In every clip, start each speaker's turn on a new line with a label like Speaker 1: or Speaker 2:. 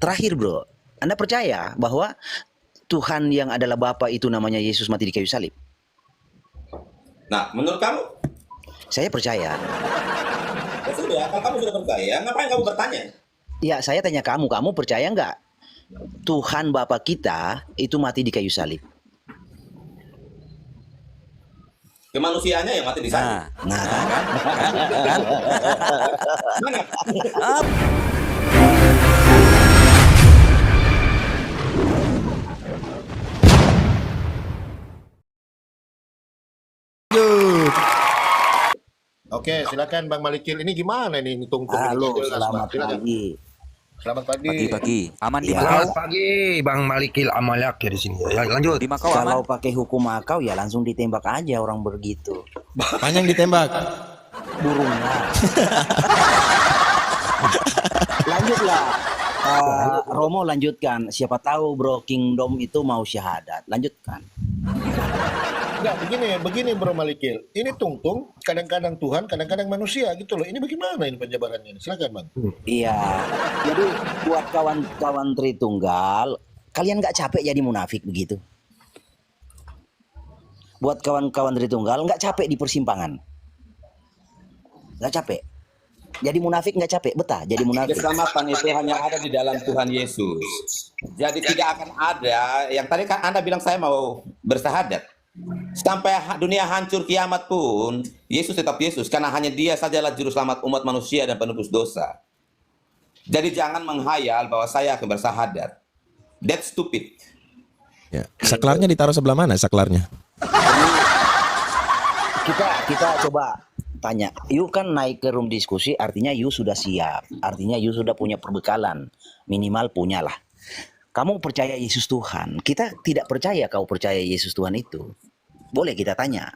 Speaker 1: terakhir bro, Anda percaya bahwa Tuhan yang adalah Bapa itu namanya Yesus mati di kayu salib?
Speaker 2: Nah, menurut kamu?
Speaker 1: Saya percaya.
Speaker 2: Ya sudah, kalau kamu sudah percaya, ngapain kamu bertanya?
Speaker 1: Ya, saya tanya kamu percaya nggak Tuhan Bapa kita itu mati di kayu salib?
Speaker 2: Kemanusiaannya yang mati di sana.
Speaker 1: Nah, kan?
Speaker 2: Mana?
Speaker 3: Oke, silakan Bang Malikil. Ini gimana nih tungtung
Speaker 1: Halo,
Speaker 3: ini?
Speaker 1: selamat
Speaker 3: Silakan.
Speaker 1: pagi.
Speaker 3: Selamat pagi.
Speaker 4: Pagi-pagi. Aman di
Speaker 1: Ya.
Speaker 4: Makau?
Speaker 5: Selamat pagi, Bang Malikil Amalyak ya di sini. Ya, lanjut.
Speaker 4: Di Makau
Speaker 1: Kalau
Speaker 4: aman?
Speaker 1: pakai hukum Makau ya langsung ditembak aja orang begitu.
Speaker 6: Panjang ditembak.
Speaker 1: Burungnya. Lanjutlah. Romo lanjutkan. Siapa tahu Bro Kingdom itu mau syahadat. Lanjutkan.
Speaker 3: Enggak, begini Bro Malikil. Ini tungtung kadang-kadang Tuhan, kadang-kadang manusia gitu loh. Ini bagaimana ini penjabarannya? Silakan Bang.
Speaker 1: Iya. Jadi buat kawan-kawan Tritunggal, kalian nggak capek jadi munafik begitu? Buat kawan-kawan Tritunggal nggak capek di persimpangan? Nggak capek? Jadi munafik nggak capek? Betah jadi munafik?
Speaker 2: Keselamatan itu hanya ada di dalam Tuhan Yesus. Jadi tidak akan ada, yang tadi kan Anda bilang saya mau bersahadat. Sampai dunia hancur kiamat pun, Yesus tetap Yesus. Karena hanya dia sajalah juru selamat umat manusia dan penebus dosa. Jadi jangan menghayal bahwa saya akan bersahadat. That's stupid.
Speaker 6: Ya. Saklarnya ditaruh sebelah mana saklarnya?
Speaker 1: Kita coba tanya. You kan naik ke room diskusi, artinya you sudah siap. Artinya you sudah punya perbekalan. Minimal punyalah. Kamu percaya Yesus Tuhan. Kita tidak percaya kau percaya Yesus Tuhan itu. Boleh kita tanya.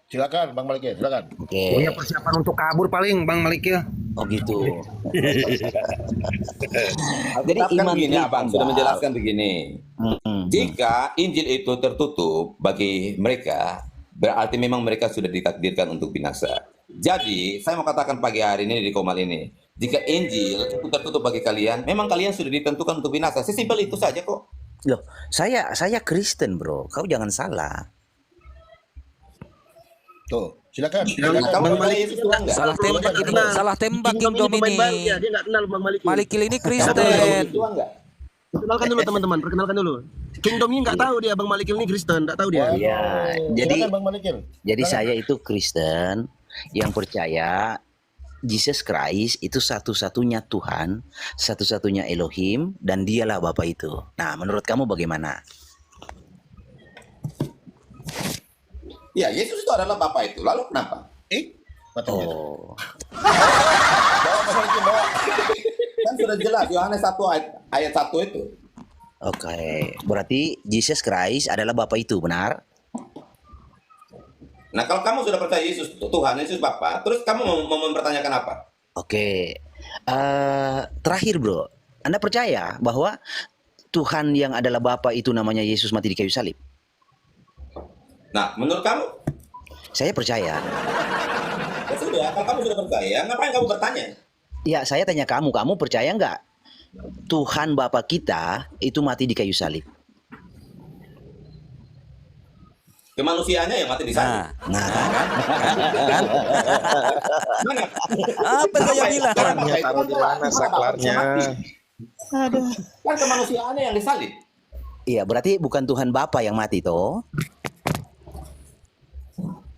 Speaker 3: Silakan Bang Malikil, silakan.
Speaker 1: Oke.
Speaker 5: Punya persiapan untuk kabur paling, Bang Malikil.
Speaker 1: Oh gitu. Jadi
Speaker 2: Alkitab kan
Speaker 1: iman
Speaker 2: begini, Abang sudah
Speaker 1: Tritunggal.
Speaker 2: menjelaskan begini.
Speaker 1: Mm-mm.
Speaker 2: Jika Injil itu tertutup bagi mereka, berarti memang mereka sudah ditakdirkan untuk binasa. Jadi, saya mau katakan pagi hari ini di Komal ini, jika Injil itu tertutup bagi kalian, memang kalian sudah ditentukan untuk binasa. Sesimpel itu saja kok.
Speaker 1: Loh, saya Kristen, Bro. Kau jangan salah.
Speaker 3: Tuh, silakan.
Speaker 2: Nah, kamu percaya Yesus Tuhan nggak?
Speaker 4: Salah tembak ini. Salah tembak Kingdom ini.
Speaker 7: Dia nggak kenal Bang Malikil.
Speaker 4: Malikil ini
Speaker 2: Kamu percaya
Speaker 4: Kristen.
Speaker 2: Yesus Tuhan nggak?
Speaker 7: Perkenalkan dulu teman-teman, perkenalkan dulu. Kingdom ini nggak tahu dia Bang Malikil ini Kristen, nggak tahu dia.
Speaker 1: Iya, jadi
Speaker 3: Silakan Bang Malikil.
Speaker 1: jadi
Speaker 3: Silakan.
Speaker 1: saya itu Kristen yang percaya Jesus Christ itu satu-satunya Tuhan, satu-satunya Elohim, dan dialah Bapa itu. Nah, menurut kamu bagaimana?
Speaker 2: Ya, Yesus itu adalah Bapa itu. Lalu kenapa?
Speaker 3: Matanya.
Speaker 1: Oh,
Speaker 3: Bawa Bang Malikil, bawa.
Speaker 2: Kan sudah jelas Yohanes 1 ayat 1 itu.
Speaker 1: oke. Berarti Jesus Christ adalah Bapa itu, benar?
Speaker 2: Nah, kalau kamu sudah percaya Yesus Tuhan, Yesus Bapa, terus kamu mau mempertanyakan apa?
Speaker 1: Oke. Terakhir, Bro. Anda percaya bahwa Tuhan yang adalah Bapa itu namanya Yesus mati di kayu salib?
Speaker 2: Nah, menurut kamu?
Speaker 1: Saya percaya.
Speaker 2: Ya sudah, kalau kamu sudah percaya, ngapain kamu bertanya?
Speaker 1: Ya, saya tanya kamu percaya nggak Tuhan Bapa kita itu mati di kayu salib?
Speaker 2: Kemanusiaannya yang mati di sana.
Speaker 1: Nah,
Speaker 4: Kan?
Speaker 2: Mana?
Speaker 4: Apa saya bilang?
Speaker 2: Saklarnya
Speaker 3: taruh di mana saklarnya?
Speaker 2: Kan kemanusiaannya yang disalib.
Speaker 1: iya, berarti bukan Tuhan Bapa yang mati toh?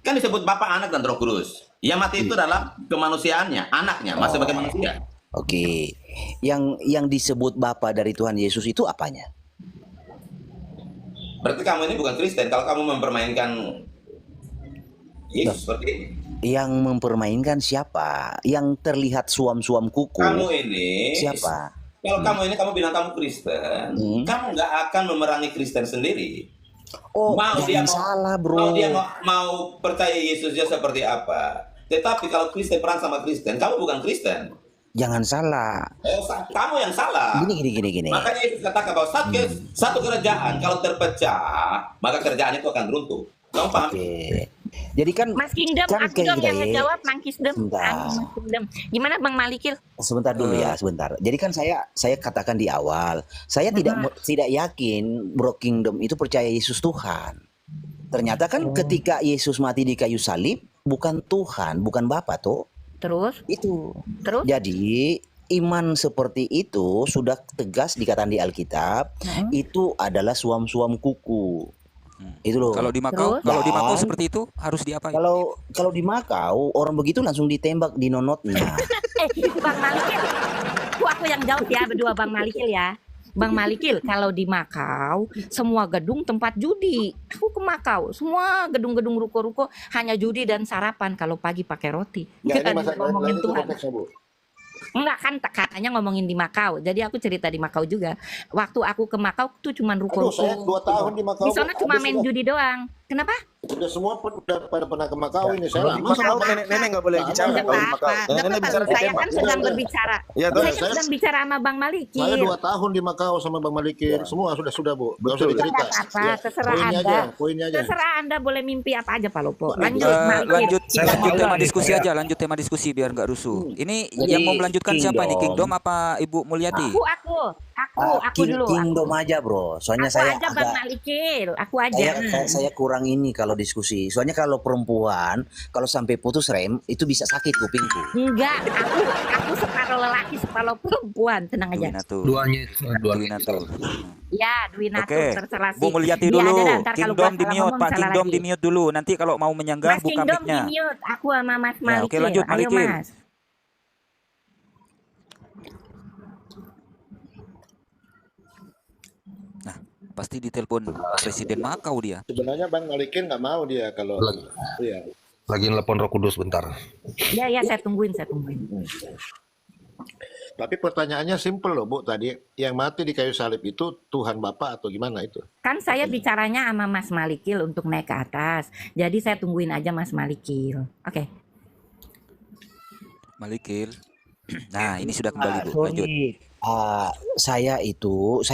Speaker 2: Kan disebut Bapa, Anak, dan Roh Kudus. Yang mati itu adalah kemanusiaannya, anaknya, masih sebagai manusia.
Speaker 1: Oke. Yang disebut Bapa dari Tuhan Yesus itu apanya?
Speaker 2: Berarti kamu ini bukan Kristen kalau kamu mempermainkan Yesus seperti ini.
Speaker 1: Yang mempermainkan siapa? Yang terlihat suam-suam kuku.
Speaker 2: Kamu ini
Speaker 1: Siapa?
Speaker 2: Kalau kamu ini kamu bilang kamu Kristen, kamu nggak akan memerangi Kristen sendiri.
Speaker 1: Oh,
Speaker 2: Dia
Speaker 1: jangan salah, Bro.
Speaker 2: mau dia mau percaya Yesusnya seperti apa. Tetapi kalau Kristen perang sama Kristen, kamu bukan Kristen.
Speaker 1: Jangan salah.
Speaker 2: Kamu yang salah.
Speaker 1: Gini.
Speaker 2: Makanya Yesus katakan bahwa satu kerajaan kalau terpecah, maka kerajaan itu akan runtuh. Gampang.
Speaker 1: Oke. Jadi kan
Speaker 8: Mas Kingdom,
Speaker 1: kan
Speaker 8: aku dong yang
Speaker 1: kayak
Speaker 8: ngejawab, Mang Kingdom.
Speaker 1: Sebentar.
Speaker 8: Mas Kingdom. Gimana Bang Malikil?
Speaker 1: sebentar dulu ya, sebentar. Jadi kan saya katakan di awal, saya tidak yakin Bro Kingdom itu percaya Yesus Tuhan. Ternyata kan ketika Yesus mati di kayu salib bukan Tuhan, bukan Bapa tuh.
Speaker 8: Terus?
Speaker 1: Itu.
Speaker 8: Terus?
Speaker 1: Jadi iman seperti itu sudah tegas dikatakan di Alkitab, itu adalah suam-suam kuku. Itu loh.
Speaker 4: Kalau di Makau,
Speaker 8: Terus?
Speaker 4: kalau di Makau
Speaker 1: Dan
Speaker 4: seperti itu harus diapain?
Speaker 1: kalau di Makau orang begitu langsung ditembak di nonotnya.
Speaker 8: Bang Malikil. Aku yang jawab ya, berdua Bang Malikil ya. Bang Malikil, kalau di Makau semua gedung tempat judi. Aku ke Makau, semua gedung-gedung ruko-ruko hanya judi dan sarapan kalau pagi pakai roti.
Speaker 3: Ya, ini
Speaker 8: Kita
Speaker 3: masalah
Speaker 8: ngomongin
Speaker 3: itu
Speaker 8: Tuhan.
Speaker 3: konteksnya, Bu.
Speaker 8: Enggak kan katanya ngomongin di Makau. Jadi aku cerita di Makau juga. Waktu aku ke Makau tuh cuman
Speaker 3: Aduh,
Speaker 8: ruko-ruko.
Speaker 3: saya 2 tahun di Makau.
Speaker 8: Di sana
Speaker 3: Bu.
Speaker 8: cuma
Speaker 3: Aduh,
Speaker 8: main judi doang. Kenapa?
Speaker 3: Udah semua udah pada pernah ke Makau ini. Saya lama
Speaker 7: Makau
Speaker 3: sama
Speaker 7: nenek-nenek nggak boleh bicara
Speaker 8: Enggak
Speaker 7: kalau di Makau.
Speaker 8: apa-apa. Enggak
Speaker 7: Nenek-nenek
Speaker 8: apa-apa.
Speaker 7: bicara
Speaker 8: Saya
Speaker 7: tembak.
Speaker 8: kan sedang berbicara.
Speaker 7: Ya,
Speaker 8: Saya kan
Speaker 3: saya-
Speaker 8: sedang bicara sama Bang
Speaker 3: Saya
Speaker 8: Malikil.
Speaker 3: 2 tahun di Makau sama Bang Malikir. Semua sudah Bu. Enggak usah dicerita.
Speaker 8: Enggak apa-apa,
Speaker 3: Ya,
Speaker 8: terserah
Speaker 3: poinnya
Speaker 8: Anda.
Speaker 3: aja, poinnya aja.
Speaker 8: Terserah Anda boleh mimpi apa aja Pak Lopo. Lanjut Malikil.
Speaker 4: Lanjut
Speaker 8: Kita
Speaker 4: tema
Speaker 8: ngobrol.
Speaker 4: diskusi aja, lanjut tema diskusi biar nggak rusuh. Ini
Speaker 1: Jadi,
Speaker 4: yang mau melanjutkan siapa ini,
Speaker 1: Kingdom.
Speaker 4: Kingdom apa Ibu Mulyati?
Speaker 8: Aku dulu.
Speaker 1: Kingdom aja bro. Soalnya
Speaker 8: Aku
Speaker 1: saya
Speaker 8: aja Bang
Speaker 1: agak
Speaker 8: Malikil. Aku aja.
Speaker 1: saya kurang ini kalau diskusi. Soalnya kalau perempuan kalau sampai putus rem itu bisa sakit kupingku.
Speaker 8: Enggak, aku separuh lelaki, separuh perempuan. Tenang aja.
Speaker 4: Duwinatur.
Speaker 5: Duanya
Speaker 4: Duwinatur.
Speaker 8: Ya, Dwinatu
Speaker 4: Oke,
Speaker 8: terserah sih.
Speaker 4: Bu Mulyati
Speaker 8: Dia
Speaker 4: dulu.
Speaker 8: ada dah, ntar kalau gua
Speaker 4: Kingdom di
Speaker 8: salah
Speaker 4: mute,
Speaker 8: ngomong,
Speaker 4: Pak
Speaker 8: salah
Speaker 4: Kingdom
Speaker 8: lagi.
Speaker 4: di mute dulu. Nanti kalau mau menyanggah
Speaker 8: Mas
Speaker 4: buka
Speaker 8: Kingdom di
Speaker 4: mic-nya.
Speaker 8: mute. Aku sama Mas
Speaker 4: Ya,
Speaker 8: Malikil.
Speaker 4: oke, lanjut,
Speaker 8: Ayo
Speaker 4: Malikil.
Speaker 8: Mas.
Speaker 4: Nah, pasti ditelepon Presiden Makau dia.
Speaker 3: Sebenarnya Bang Malikin nggak mau dia kalau iya.
Speaker 5: lagi nelpon Roh Kudus bentar.
Speaker 8: Ya, saya tungguin.
Speaker 3: Tapi pertanyaannya simpel loh Bu tadi. Yang mati di kayu salib itu Tuhan Bapa atau gimana itu?
Speaker 8: Kan saya bicaranya sama Mas Malikil untuk naik ke atas. Jadi saya tungguin aja Mas Malikil. Oke.
Speaker 4: Malikil. Nah, ini sudah kembali, Bu. Lanjut.
Speaker 1: Saya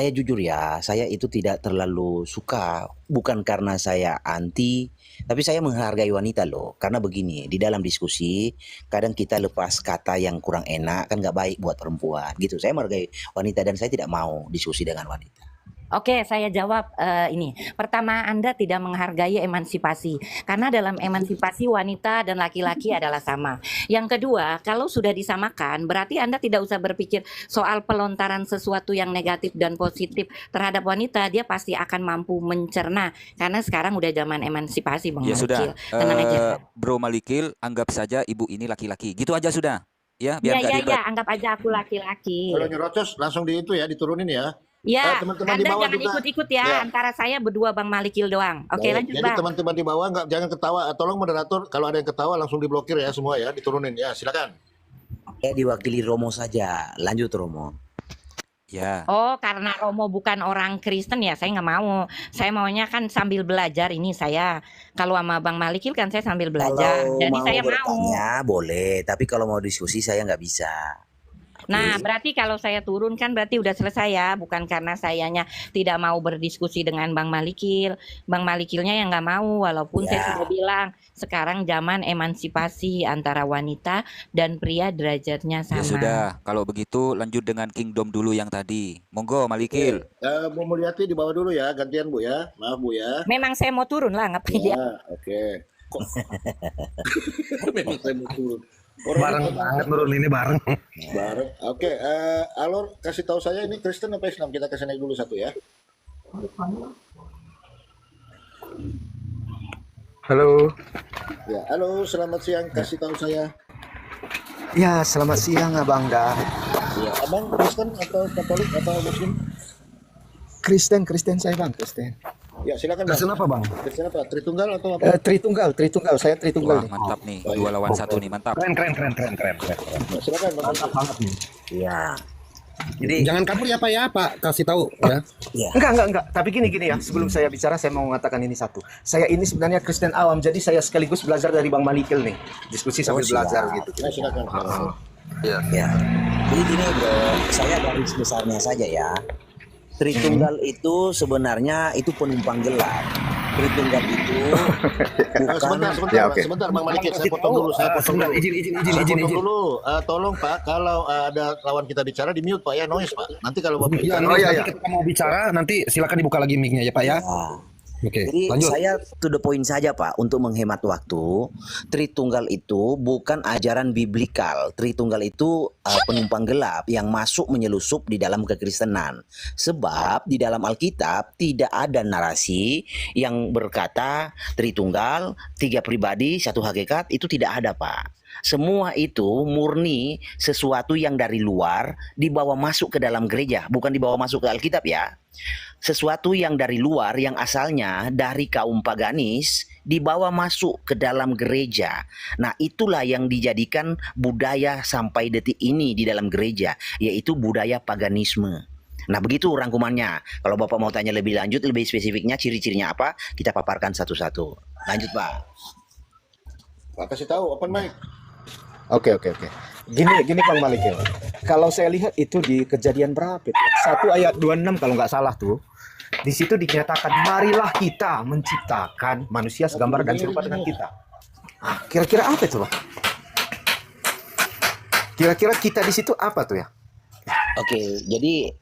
Speaker 1: jujur ya, saya itu tidak terlalu suka, bukan karena saya anti, tapi saya menghargai wanita loh. Karena begini, di dalam diskusi kadang kita lepas kata yang kurang enak kan nggak baik buat perempuan gitu. Saya menghargai wanita dan saya tidak mau diskusi dengan wanita.
Speaker 8: Oke, saya jawab ini. Pertama, Anda tidak menghargai emansipasi. Karena dalam emansipasi wanita dan laki-laki adalah sama. Yang kedua, kalau sudah disamakan, berarti Anda tidak usah berpikir soal pelontaran sesuatu yang negatif dan positif terhadap wanita. Dia pasti akan mampu mencerna. Karena sekarang udah zaman emansipasi, Bang
Speaker 4: Ya sudah.
Speaker 8: Malikil. Tenang aja.
Speaker 4: Bro Malikil, anggap saja ibu ini laki-laki. Gitu aja sudah. Ya, biar nggak ribet.
Speaker 8: Ya, anggap aja aku laki-laki.
Speaker 3: Kalau nyerocos langsung di itu ya, diturunin ya.
Speaker 8: Ya,
Speaker 3: teman-teman di
Speaker 8: Anda
Speaker 3: bawah
Speaker 8: jangan
Speaker 3: juga.
Speaker 8: ikut-ikut ya,
Speaker 3: Ya.
Speaker 8: antara saya berdua Bang Malikil doang. Oke,
Speaker 3: Baik.
Speaker 8: lanjut
Speaker 3: Jadi
Speaker 8: Bang.
Speaker 3: teman-teman di bawah jangan ketawa. Tolong moderator kalau ada yang ketawa langsung diblokir ya semua ya, diturunin ya. Silakan.
Speaker 1: Diwakili Romo saja, lanjut Romo.
Speaker 4: Ya.
Speaker 8: Oh, karena Romo bukan orang Kristen ya, saya nggak mau. Saya maunya kan sambil belajar ini saya. Kalau sama Bang Malikil kan saya sambil belajar.
Speaker 1: Kalau
Speaker 8: Jadi
Speaker 1: mau
Speaker 8: saya mau.
Speaker 1: bertanya boleh, tapi kalau mau diskusi saya nggak bisa.
Speaker 8: Nah, berarti kalau saya turun kan berarti udah selesai ya, bukan karena sayanya tidak mau berdiskusi dengan Bang Malikil. Bang Malikilnya yang nggak mau, walaupun saya sudah bilang sekarang zaman emansipasi antara wanita dan pria derajatnya sama.
Speaker 4: Ya sudah, kalau begitu lanjut dengan Kingdom dulu yang tadi. Monggo Malikil.
Speaker 3: Bu Mulyati di bawah dulu ya, gantian Bu ya. Maaf Bu ya.
Speaker 8: Memang saya mau turun lah, ngapain dia?
Speaker 3: Ya, oke. Kok memang saya mau turun.
Speaker 5: Bareng banget turun ini bareng.
Speaker 3: Bareng. Oke, Alor kasih tahu saya ini Kristen apa Islam? Kita kasih naik dulu satu ya.
Speaker 9: Halo.
Speaker 3: Ya, halo, selamat siang. Kasih tahu saya.
Speaker 9: Ya, selamat siang Abang Da.
Speaker 3: Ya, Abang Kristen atau Katolik atau Muslim?
Speaker 9: Kristen saya Bang, Kristen.
Speaker 3: Ya, silakan Bang.
Speaker 5: Kristen apa Bang?
Speaker 3: Kristen apa? Tritunggal atau apa?
Speaker 9: Tritunggal, saya Tritunggal
Speaker 4: Wah,
Speaker 9: nih.
Speaker 4: mantap nih. 2 lawan 1 nih, mantap.
Speaker 5: Keren.
Speaker 3: Ya, silakan Bang.
Speaker 5: Mantap banget nih.
Speaker 1: Ya. Jadi
Speaker 5: Jangan kabur ya Pak ya, Pak. Kasih tahu ya.
Speaker 1: ya.
Speaker 9: Enggak. Tapi gini ya, sebelum saya bicara saya mau mengatakan ini satu. Saya ini sebenarnya Kristen awam, jadi saya sekaligus belajar dari Bang Malikil nih. Diskusi sambil
Speaker 1: siap.
Speaker 9: belajar gitu.
Speaker 3: Ya, silakan.
Speaker 1: Ya. Jadi gini bro, saya garis besarnya saja ya. Tritunggal itu sebenarnya itu penumpang gelap. Tritunggal itu
Speaker 3: Sebentar,
Speaker 9: Ya, oke.
Speaker 3: sebentar Bang Malikin, saya
Speaker 5: Kasih
Speaker 3: potong
Speaker 5: tahu,
Speaker 3: dulu, saya potong
Speaker 5: sebentar,
Speaker 3: dulu.
Speaker 5: izin
Speaker 3: Saya potong
Speaker 5: izin.
Speaker 3: dulu. Tolong Pak, kalau ada lawan kita bicara di mute Pak ya, noise Pak. Nanti kalau Bapak
Speaker 5: Ya,
Speaker 3: bicara,
Speaker 9: Oh, iya,
Speaker 5: nanti
Speaker 9: iya.
Speaker 5: kita mau bicara, nanti silakan dibuka lagi mic-nya ya Pak ya. Oke,
Speaker 1: Jadi
Speaker 5: lanjut.
Speaker 1: saya to the point saja Pak untuk menghemat waktu. Tritunggal itu bukan ajaran biblikal. Tritunggal itu penumpang gelap yang masuk menyelusup di dalam kekristenan. Sebab di dalam Alkitab tidak ada narasi yang berkata Tritunggal, tiga pribadi, satu hakikat, itu tidak ada Pak. Semua itu murni sesuatu yang dari luar dibawa masuk ke dalam gereja, bukan dibawa masuk ke Alkitab ya. Sesuatu yang dari luar yang asalnya dari kaum paganis dibawa masuk ke dalam gereja. Nah, itulah yang dijadikan budaya sampai detik ini di dalam gereja, yaitu budaya paganisme. Nah, begitu rangkumannya. Kalau Bapak mau tanya lebih lanjut, lebih spesifiknya, ciri-cirinya apa, kita paparkan satu-satu. Lanjut, Pak.
Speaker 3: Pak kasih tahu, open mic.
Speaker 9: Oke. Gini Bang Malikin. Kalau saya lihat itu di Kejadian berapa itu? 1 ayat 26 kalau nggak salah tuh. Di situ dinyatakan, marilah kita menciptakan manusia segambar dan serupa dengan kita. Kira-kira apa itu, Pak? Kira-kira kita di situ apa tuh ya?
Speaker 1: Oke, jadi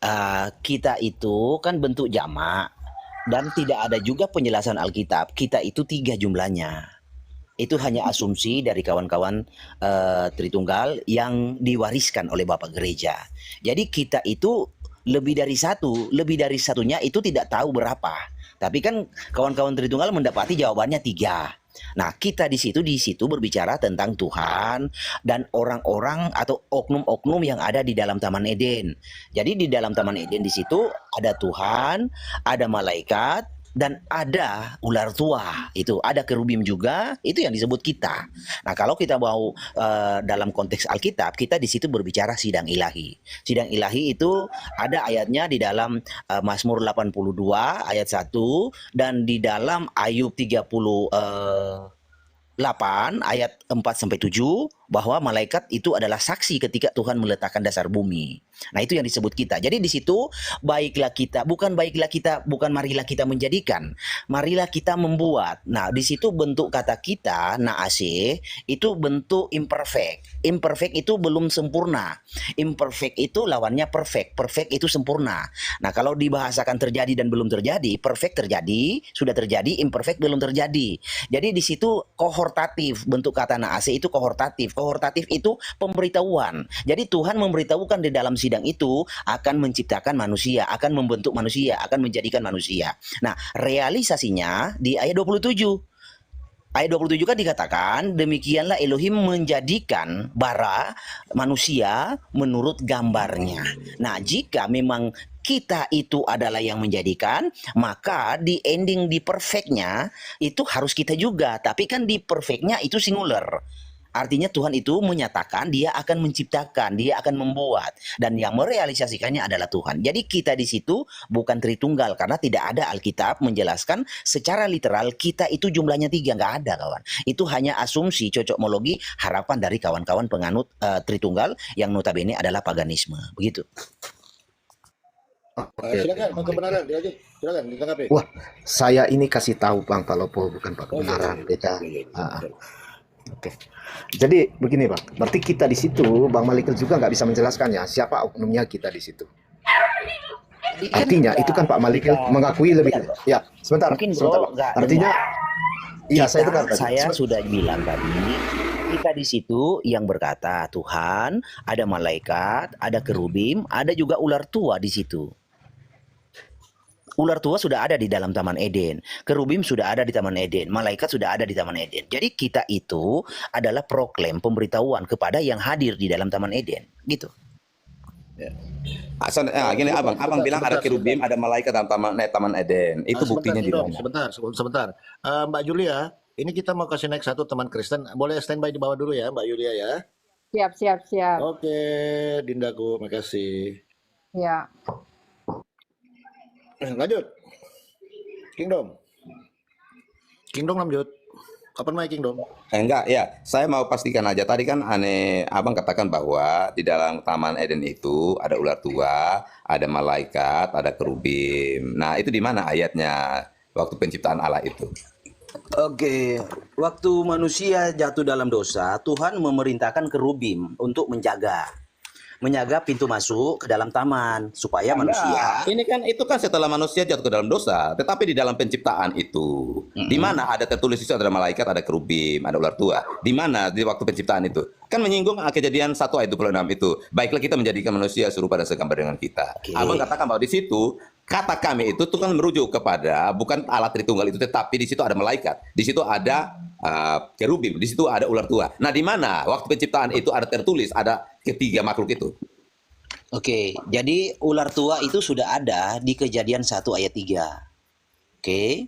Speaker 1: kita itu kan bentuk jamak dan tidak ada juga penjelasan Alkitab. Kita itu 3 jumlahnya. Itu hanya asumsi dari kawan-kawan Tritunggal yang diwariskan oleh Bapak Gereja. Jadi kita itu lebih dari satu, lebih dari satunya itu tidak tahu berapa. Tapi kan kawan-kawan Tritunggal mendapati jawabannya 3. Nah, kita di situ berbicara tentang Tuhan dan orang-orang atau oknum-oknum yang ada di dalam Taman Eden. Jadi di dalam Taman Eden di situ ada Tuhan, ada malaikat, dan ada ular tua, itu ada kerubim juga, itu yang disebut kita. Nah, kalau kita mau dalam konteks Alkitab, kita di situ berbicara sidang ilahi. Sidang ilahi itu ada ayatnya di dalam Mazmur 82 ayat 1 dan di dalam Ayub 38 ayat 4 sampai 7 bahwa malaikat itu adalah saksi ketika Tuhan meletakkan dasar bumi. Nah, itu yang disebut kita. Jadi di situ baiklah kita, bukan marilah kita menjadikan, marilah kita membuat. Nah, di situ bentuk kata kita, naase, itu bentuk imperfect. Imperfect itu belum sempurna. Imperfect itu lawannya perfect. Perfect itu sempurna. Nah, kalau dibahasakan terjadi dan belum terjadi, perfect terjadi, sudah terjadi, imperfect belum terjadi. Jadi di situ kohortatif, bentuk kata naase itu kohortatif. Kohortatif itu pemberitahuan. Jadi Tuhan memberitahukan di dalam sidang itu akan menciptakan manusia, akan membentuk manusia, akan menjadikan manusia. Nah, realisasinya di ayat 27. Ayat 27 kan dikatakan, demikianlah Elohim menjadikan bara manusia menurut gambarnya. Nah, jika memang kita itu adalah yang menjadikan, maka di ending di perfectnya itu harus kita juga. Tapi kan di perfectnya itu singular. Artinya Tuhan itu menyatakan dia akan menciptakan, dia akan membuat, dan yang merealisasikannya adalah Tuhan. Jadi kita di situ bukan Tritunggal karena tidak ada Alkitab menjelaskan secara literal kita itu jumlahnya 3, nggak ada kawan. Itu hanya asumsi cocokmologi harapan dari kawan-kawan penganut Tritunggal yang notabene adalah paganisme. Begitu.
Speaker 3: Silakan, Bang kebenaran, silakan ditanggapi.
Speaker 9: Wah, saya ini kasih tahu Bang kalau bukan Pak kebenaran kita. Oke. Jadi begini Bang, berarti kita di situ Bang Malikel juga nggak bisa menjelaskannya siapa oknumnya kita di situ. Artinya itu kan Pak Malikel mengakui lebih. Ya, sebentar.
Speaker 1: Mungkin
Speaker 9: Sebentar,
Speaker 1: bro,
Speaker 9: Pak. Artinya, iya saya dengar tadi.
Speaker 1: saya sudah bilang tadi, kita di situ yang berkata Tuhan, ada malaikat, ada kerubim, ada juga ular tua di situ. Ular tua sudah ada di dalam Taman Eden. Kerubim sudah ada di Taman Eden. Malaikat sudah ada di Taman Eden. Jadi kita itu adalah proklaim pemberitahuan kepada yang hadir di dalam Taman Eden. Gitu.
Speaker 2: Gini abang bilang ada kerubim, ada malaikat dalam Taman Eden. Itu buktinya di mana?
Speaker 3: Sebentar. Mbak Julia, ini kita mau kasih naik satu teman Kristen. Boleh standby di bawah dulu ya, Mbak Julia ya.
Speaker 10: Siap.
Speaker 3: Oke, Dindaku, makasih.
Speaker 10: Ya.
Speaker 3: Lanjut. Kingdom lanjut. Kapan main Kingdom?
Speaker 2: Enggak, ya. Saya mau pastikan aja. Tadi kan abang katakan bahwa di dalam Taman Eden itu ada ular tua, ada malaikat, ada kerubim. Nah, itu di mana ayatnya waktu penciptaan Allah itu?
Speaker 1: Oke, waktu manusia jatuh dalam dosa, Tuhan memerintahkan kerubim untuk menjaga pintu masuk ke dalam taman supaya manusia.
Speaker 2: Ini kan itu kan setelah manusia jatuh ke dalam dosa, tetapi di dalam penciptaan itu, di mana ada tertulis itu ada malaikat, ada kerubim, ada ular tua. Di mana di waktu penciptaan itu? Kan menyinggung Kejadian 1 ayat 26 itu. Baiklah kita menjadikan manusia serupa dan segambar dengan kita.
Speaker 1: Oke.
Speaker 2: Abang katakan bahwa di situ kata kami itu kan merujuk kepada bukan alat Tritunggal itu, tetapi di situ ada malaikat, di situ ada kerubim, di situ ada ular tua. Nah, di mana waktu penciptaan itu ada tertulis ada ketiga makhluk itu?
Speaker 1: Oke, jadi ular tua itu sudah ada di Kejadian 1 ayat 3. Oke.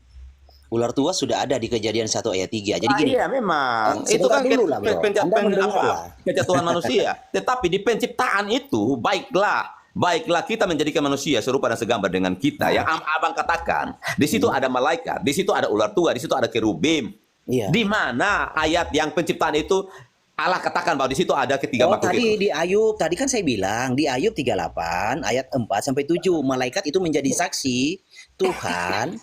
Speaker 1: Ular tua sudah ada di Kejadian 1 ayat 3. Jadi gini.
Speaker 2: Iya memang.
Speaker 1: Sebentar
Speaker 2: Itu kan
Speaker 1: dulu lah, bro. Anda mendengar lah.
Speaker 2: kejatuhan manusia. Tetapi di penciptaan itu baiklah kita menjadikan manusia serupa dan segambar dengan kita. Yang abang katakan, di situ ada malaikat, di situ ada ular tua, di situ ada kerubim.
Speaker 1: Iya.
Speaker 2: Di mana ayat yang penciptaan itu Allah katakan bahwa di situ ada ketiga makhluk
Speaker 1: tadi
Speaker 2: itu.
Speaker 1: di Ayub, tadi kan saya bilang di Ayub 38 ayat 4 sampai 7, malaikat itu menjadi saksi Tuhan.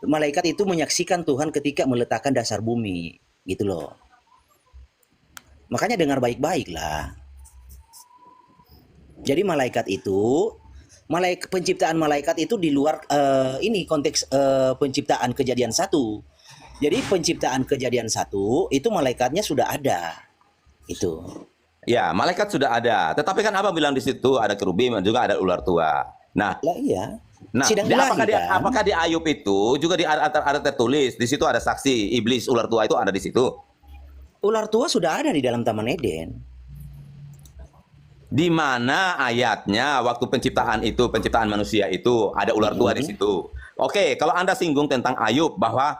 Speaker 1: Malaikat itu menyaksikan Tuhan ketika meletakkan dasar bumi, gitu loh. Makanya dengar baik-baik lah. Jadi penciptaan malaikat itu di luar ini konteks penciptaan Kejadian 1. Jadi penciptaan Kejadian 1 itu malaikatnya sudah ada. Itu.
Speaker 2: Ya, malaikat sudah ada. Tetapi kan abang bilang di situ ada kerubim dan juga ada ular tua. Nah,
Speaker 1: Lah iya.
Speaker 2: Nah,
Speaker 1: Sidang ilahi, kan?
Speaker 2: apakah di Ayub itu juga ada tertulis di situ ada saksi iblis ular tua itu ada di situ?
Speaker 1: Ular tua sudah ada di dalam Taman Eden.
Speaker 2: Di mana ayatnya waktu penciptaan manusia itu ada ular tua di situ. Oke, kalau Anda singgung tentang Ayub bahwa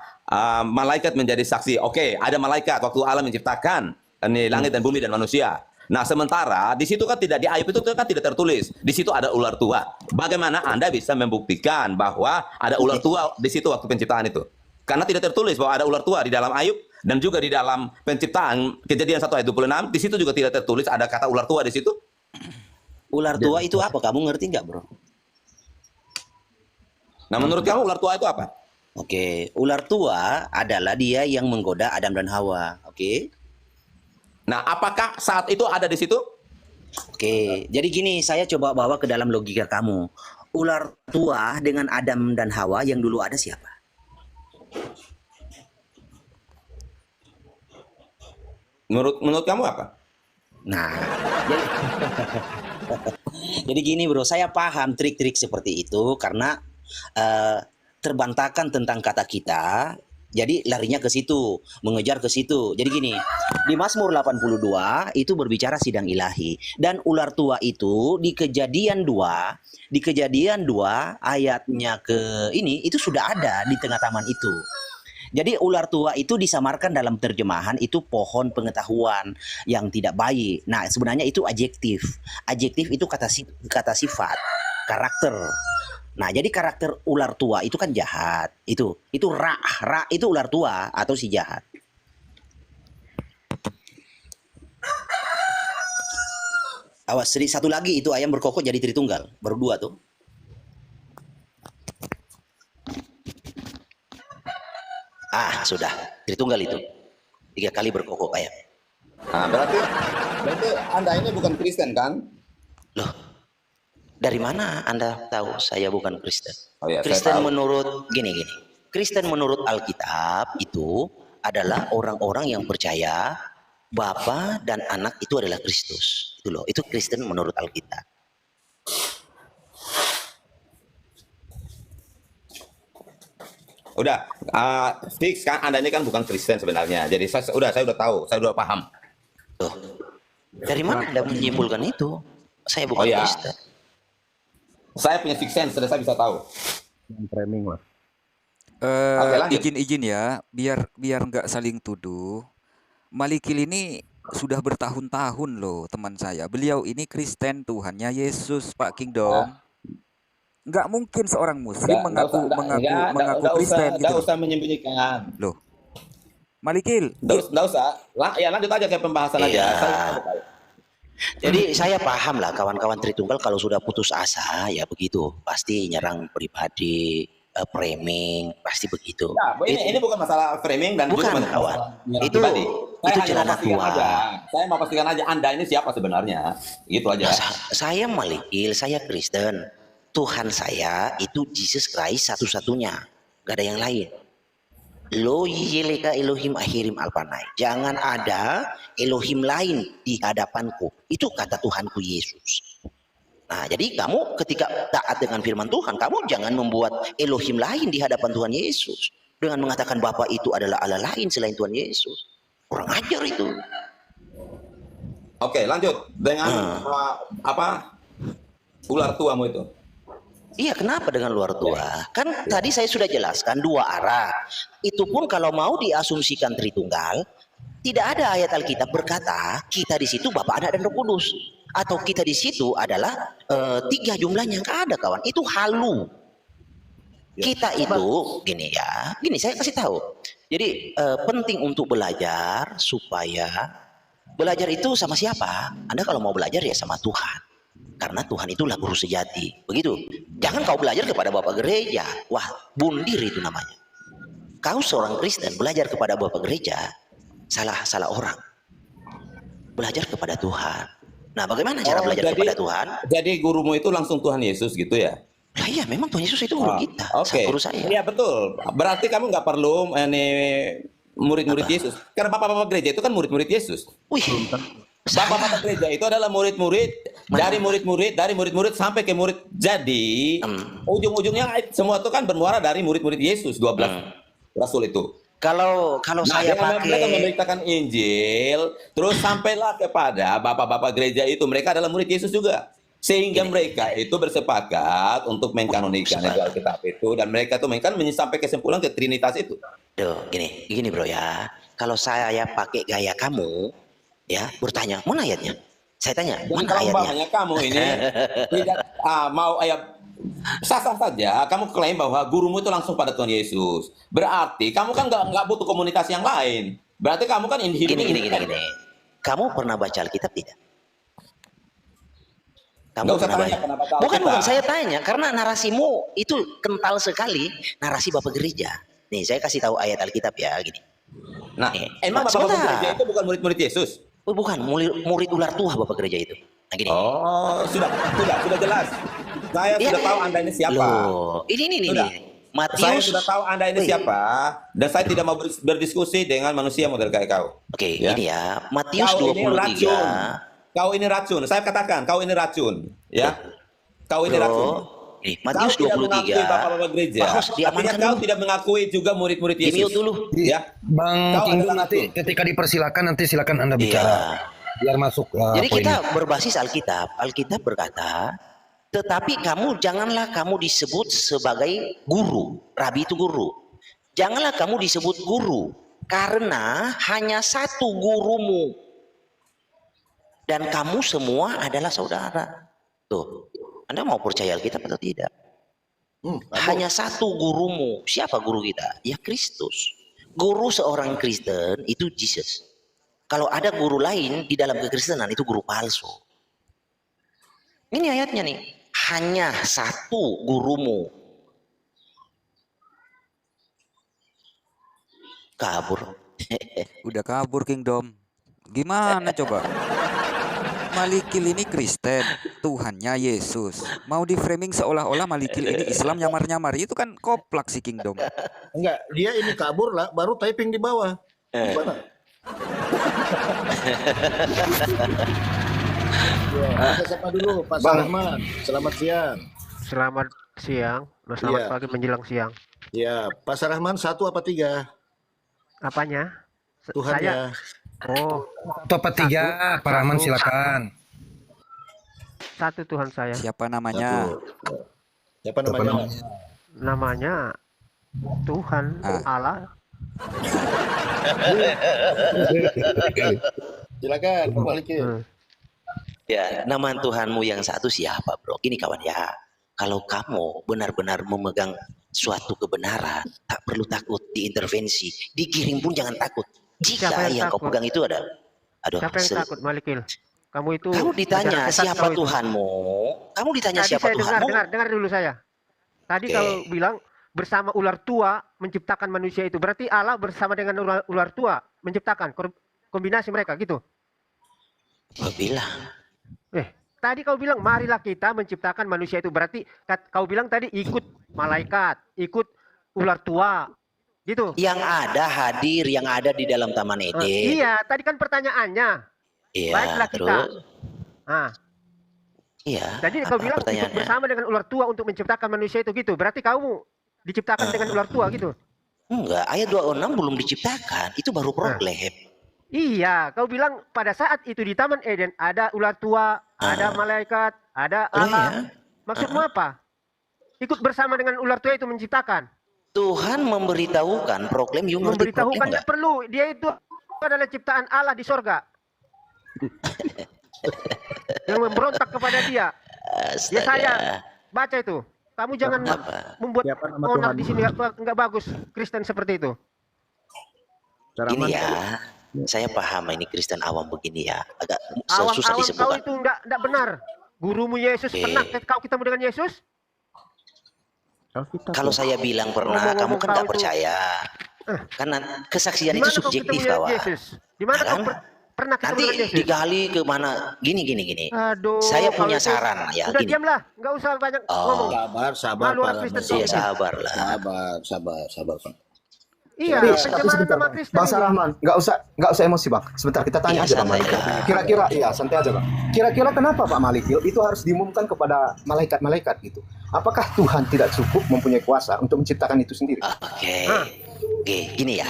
Speaker 2: malaikat menjadi saksi. Oke, ada malaikat waktu Allah menciptakan ini langit dan bumi dan manusia. Nah, sementara di situ kan tidak di Ayub itu kan tidak tertulis. Di situ ada ular tua. Bagaimana Anda bisa membuktikan bahwa ada ular tua di situ waktu penciptaan itu? Karena tidak tertulis bahwa ada ular tua di dalam Ayub dan juga di dalam penciptaan Kejadian 1 ayat 26, di situ juga tidak tertulis ada kata ular tua di situ.
Speaker 1: Ular tua itu apa? Kamu ngerti nggak, bro?
Speaker 2: Nah, menurut kamu ular tua itu apa?
Speaker 1: Oke, ular tua adalah dia yang menggoda Adam dan Hawa. Oke.
Speaker 2: Nah, apakah saat itu ada di situ?
Speaker 1: Oke, jadi gini, saya coba bawa ke dalam logika kamu. Ular tua dengan Adam dan Hawa yang dulu ada siapa?
Speaker 2: Menurut kamu apa?
Speaker 1: Nah, jadi gini bro, saya paham trik-trik seperti itu karena terbantahkan tentang kata kita. Jadi larinya ke situ, mengejar ke situ. Jadi gini, di Mazmur 82 itu berbicara sidang ilahi. Dan ular tua itu di Kejadian 2 ayatnya ke ini, itu sudah ada di tengah taman itu. Jadi ular tua itu disamarkan dalam terjemahan itu pohon pengetahuan yang tidak baik. Nah sebenarnya itu adjektif. Adjektif itu kata sifat, karakter. Nah, jadi karakter ular tua itu kan jahat. Itu Ra itu ular tua atau si jahat. Awas, satu lagi itu ayam berkokok jadi Tritunggal. Baru 2 tuh. Sudah. Tritunggal itu. 3 kali berkokok ayam.
Speaker 2: Nah, berarti Anda ini bukan Kristen kan?
Speaker 1: Loh. Dari mana Anda tahu saya bukan Kristen?
Speaker 2: Oh ya,
Speaker 1: Kristen menurut gini. Kristen menurut Alkitab itu adalah orang-orang yang percaya Bapa dan Anak itu adalah Kristus. Itu loh, itu Kristen menurut Alkitab.
Speaker 2: Udah, fix kan Anda ini kan bukan Kristen sebenarnya. Jadi saya udah tahu, saya udah paham.
Speaker 1: Tuh. Dari mana Anda menyimpulkan itu? Saya bukan Kristen.
Speaker 2: Saya punya six sense, saya bisa tahu.
Speaker 3: Framing lah.
Speaker 4: Izin ya, biar nggak saling tuduh. Malikil ini sudah bertahun-tahun loh teman saya. Beliau ini Kristen, Tuhannya Yesus, Pak Kingdom. Nggak mungkin seorang Muslim mengaku Kristen.
Speaker 2: Nggak usah menyembunyikan.
Speaker 4: Loh, Malikil.
Speaker 2: Nggak usah. Ya lanjut aja ke pembahasan aja.
Speaker 1: Jadi saya paham lah kawan-kawan Tritunggal kalau sudah putus asa ya begitu, pasti nyerang pribadi, framing, pasti begitu.
Speaker 2: Ya, ini bukan masalah framing dan
Speaker 1: Bukan,
Speaker 2: bukan
Speaker 1: kawan.
Speaker 2: masalah
Speaker 1: Itu
Speaker 2: pribadi. Saya hanya
Speaker 1: celana
Speaker 2: memastikan
Speaker 1: tua.
Speaker 2: aja. Saya mau pastikan aja Anda ini siapa sebenarnya. Itu aja.
Speaker 1: Saya Malikil, saya Kristen. Tuhan saya itu Jesus Christ satu-satunya, gak ada yang lain. Lo yeleka Elohim akhirim alpanai. Jangan ada Elohim lain di hadapanku. Itu kata Tuhanku Yesus. Nah, jadi kamu ketika taat dengan firman Tuhan, kamu jangan membuat Elohim lain di hadapan Tuhan Yesus dengan mengatakan Bapa itu adalah Allah lain selain Tuhan Yesus. Kurang ajar itu.
Speaker 2: Oke, lanjut dengan apa ular tuamu itu.
Speaker 1: Iya, kenapa dengan luar tua? Kan tadi saya sudah jelaskan dua arah. Itu pun kalau mau diasumsikan Tritunggal, tidak ada ayat Alkitab berkata kita di situ Bapa, Anak dan Roh Kudus, atau kita di situ adalah tiga jumlahnya. Nggak ada, kawan. Itu halu. Kita itu gini ya, gini saya kasih tahu. Jadi penting untuk belajar supaya belajar itu sama siapa? Anda kalau mau belajar ya sama Tuhan. Karena Tuhan itulah guru sejati. Begitu. Jangan kau belajar kepada bapak gereja. Wah, bundir itu namanya. Kau seorang Kristen belajar kepada bapak gereja, salah orang. Belajar kepada Tuhan. Nah, bagaimana cara belajar kepada Tuhan?
Speaker 2: Jadi gurumu itu langsung Tuhan Yesus gitu ya?
Speaker 1: Nah, iya, memang Tuhan Yesus itu guru kita.
Speaker 2: Oke.
Speaker 1: Guru saya.
Speaker 2: Iya betul. Berarti kamu nggak perlu murid-murid Yesus. Karena bapak-bapak gereja itu kan murid-murid Yesus.
Speaker 1: Wih.
Speaker 2: Bapak-bapak gereja itu adalah murid-murid dari murid-murid sampai ke murid. Jadi ujung-ujungnya semua itu kan bermuara dari murid-murid Yesus 12 rasul itu.
Speaker 1: Kalau saya pakai
Speaker 2: mereka memberitakan Injil, terus sampailah kepada bapak-bapak gereja itu, mereka adalah murid Yesus juga. Sehingga mereka itu bersepakat untuk mengkanonikan Alkitab itu, dan mereka tuh kan sampai kesimpulan ke Trinitas itu.
Speaker 1: Duh, gini bro ya. Kalau saya pakai gaya kamu, ya bertanya mana ayatnya? Saya tanya mana
Speaker 2: kalau
Speaker 1: ayatnya?
Speaker 2: umpamanya kamu ini tidak mau ayat sah-sah saja, kamu klaim bahwa gurumu itu langsung pada Tuhan Yesus. Berarti kamu kan nggak butuh komunitas yang lain. Berarti kamu kan hidup
Speaker 1: Gini. Kamu pernah baca Alkitab tidak? Kamu
Speaker 2: Nggak usah
Speaker 1: pernah
Speaker 2: tanya
Speaker 1: baca?
Speaker 2: pernah baca
Speaker 1: Bukan,
Speaker 2: Alkitab.
Speaker 1: saya tanya karena narasimu itu kental sekali, narasi bapak gereja. Nih, saya kasih tahu ayat Alkitab ya, gini.
Speaker 2: Nah,
Speaker 1: Nih,
Speaker 2: emang bapak-bapak gereja itu bukan murid-murid Yesus?
Speaker 1: Oh, bukan, murid ular tua bapak gereja itu. Nah, gini.
Speaker 2: Oh, sudah jelas. Saya sudah tahu Anda ini siapa.
Speaker 1: Loh, ini.
Speaker 2: Sudah.
Speaker 1: Matius.
Speaker 2: Saya sudah tahu Anda ini siapa, dan saya tidak mau berdiskusi dengan manusia model kayak kau.
Speaker 1: Oke,
Speaker 2: Ya.
Speaker 1: ini ya. Matius
Speaker 2: Kau ini
Speaker 1: 23.
Speaker 2: racun. Kau ini racun. Saya katakan, kau ini racun. Ya. Kau ini racun.
Speaker 1: Matius
Speaker 2: Kau tidak
Speaker 1: 23.
Speaker 2: mengakui bapak-bapak gereja.
Speaker 1: Harus
Speaker 2: Artinya
Speaker 1: diamankan
Speaker 2: kau
Speaker 1: dulu.
Speaker 2: tidak mengakui juga murid-murid Yesus.
Speaker 1: Dimute dulu.
Speaker 2: Ya.
Speaker 5: Bang
Speaker 2: Kau
Speaker 5: Kingdom
Speaker 2: adalah
Speaker 5: nanti
Speaker 2: racun.
Speaker 5: ketika dipersilakan nanti silakan Anda bicara. Biar masuk
Speaker 1: Jadi
Speaker 5: poinnya.
Speaker 1: kita berbasis Alkitab. Alkitab berkata, tetapi kamu janganlah kamu disebut sebagai guru. Rabi itu guru. Janganlah kamu disebut guru. Karena hanya satu gurumu. Dan kamu semua adalah saudara. Tuh, Anda mau percaya Alkitab atau tidak? Hanya satu gurumu. Siapa guru kita? Ya Kristus. Guru seorang Kristen itu Jesus. Kalau ada guru lain di dalam kekristenan itu guru palsu. Ini ayatnya nih. Hanya satu gurumu. Kabur.
Speaker 4: Udah kabur Kingdom. Gimana coba? Malikil ini Kristen, Tuhannya Yesus. Mau di framing seolah-olah Malikil ini Islam nyamar-nyamar. Itu kan koplak si Kingdom.
Speaker 3: Enggak, dia ini kabur lah, baru typing di bawah. Gimana? Ya, kita sapa dulu Pak Rahman. Selamat siang.
Speaker 11: Selamat siang, selamat
Speaker 3: Iya.
Speaker 11: pagi menjelang siang.
Speaker 3: Ya, Pak Rahman 1 apa 3?
Speaker 11: Apanya?
Speaker 3: Tuhan
Speaker 11: Saya.
Speaker 3: ya.
Speaker 11: Oh,
Speaker 5: Top 3, Pak Rahman silakan.
Speaker 11: satu Tuhan saya.
Speaker 4: Siapa namanya?
Speaker 3: Siapa namanya?
Speaker 11: Namanya Tuhan Allah.
Speaker 3: Silakan, Pak Malikin.
Speaker 1: Ya, nama Tuhanmu yang satu siapa, bro? Ini kawan ya. Kalau kamu benar-benar memegang suatu kebenaran, tak perlu takut diintervensi. Digiring pun jangan takut. Jika
Speaker 11: Siapa
Speaker 1: yang kau
Speaker 11: takut?
Speaker 1: pegang itu ada,
Speaker 11: Siapa yang takut, Malikil? Kamu itu
Speaker 1: kamu ditanya
Speaker 11: ajaran sesat
Speaker 1: siapa
Speaker 11: kau itu.
Speaker 1: Tuhanmu? Kamu ditanya
Speaker 11: Tadi
Speaker 1: siapa
Speaker 11: saya
Speaker 1: Tuhanmu?
Speaker 11: dengar dulu saya. Tadi
Speaker 1: Oke.
Speaker 11: kalau bilang bersama ular tua menciptakan manusia itu. Berarti Allah bersama dengan ular tua menciptakan kombinasi mereka gitu.
Speaker 1: Gua bilang.
Speaker 11: Tadi kau bilang marilah kita menciptakan manusia itu. Berarti kau bilang tadi ikut malaikat, ikut ular tua. Gitu.
Speaker 1: Yang ada hadir, yang ada di dalam Taman Eden.
Speaker 11: Iya, tadi kan pertanyaannya.
Speaker 1: Iya,
Speaker 11: Baiklah kita.
Speaker 1: terus.
Speaker 11: Iya. Jadi kau bilang ikut bersama dengan ular tua untuk menciptakan manusia itu gitu. Berarti kamu diciptakan dengan ular tua gitu.
Speaker 1: Enggak, ayat 26 belum diciptakan. Itu baru proklem.
Speaker 11: Iya, kau bilang pada saat itu di Taman Eden ada ular tua, ada malaikat, ada Allah. Maksudmu apa? Ikut bersama dengan ular tua itu menciptakan.
Speaker 1: Tuhan memberitahukan, proklem, you ngerti
Speaker 11: Memberitahukan
Speaker 1: proklem
Speaker 11: tidak perlu. Dia itu adalah ciptaan Allah di sorga. Yang memberontak kepada dia. Ya saya baca itu. Kamu jangan membuat onar di sini, nggak bagus Kristen seperti itu.
Speaker 1: Ini ya, saya paham ini Kristen awam begini ya, agak susah
Speaker 11: Awam kau
Speaker 1: disembuhkan.
Speaker 11: itu nggak benar. Gurumu Yesus pernah kau ketemu dengan Yesus?
Speaker 1: Kalau saya bilang pernah, kamu kan nggak percaya. Karena kesaksian itu subjektif, kawan.
Speaker 11: Di mana kau pernah ketemu
Speaker 1: Nanti
Speaker 11: dengan Yesus?
Speaker 1: digali ke mana? Gini.
Speaker 11: Aduh,
Speaker 1: Saya punya
Speaker 11: kalau itu-
Speaker 1: saran ya.
Speaker 11: Udah
Speaker 1: Gini.
Speaker 11: diamlah, nggak usah banyak ngomong.
Speaker 3: Sabar,
Speaker 11: Malu orang Kristen
Speaker 1: Iya, sabar lah.
Speaker 3: sabar, Pak.
Speaker 11: Iya,
Speaker 9: Tapi
Speaker 11: pencemaran
Speaker 9: sebentar,
Speaker 11: nama
Speaker 9: Bang.
Speaker 11: Kristen
Speaker 9: Bang
Speaker 11: ini.
Speaker 9: Sarahman, nggak usah emosi, Bang. Sebentar, kita tanya
Speaker 1: Iya,
Speaker 9: aja, Bang
Speaker 1: santai
Speaker 9: Malikil.
Speaker 1: aja.
Speaker 9: Kira-kira, iya, santai aja, Bang. Kira-kira kenapa Pak Malikil itu harus diumumkan kepada malaikat-malaikat gitu? Apakah Tuhan tidak cukup mempunyai kuasa untuk menciptakan itu sendiri?
Speaker 1: Oke, gini ya.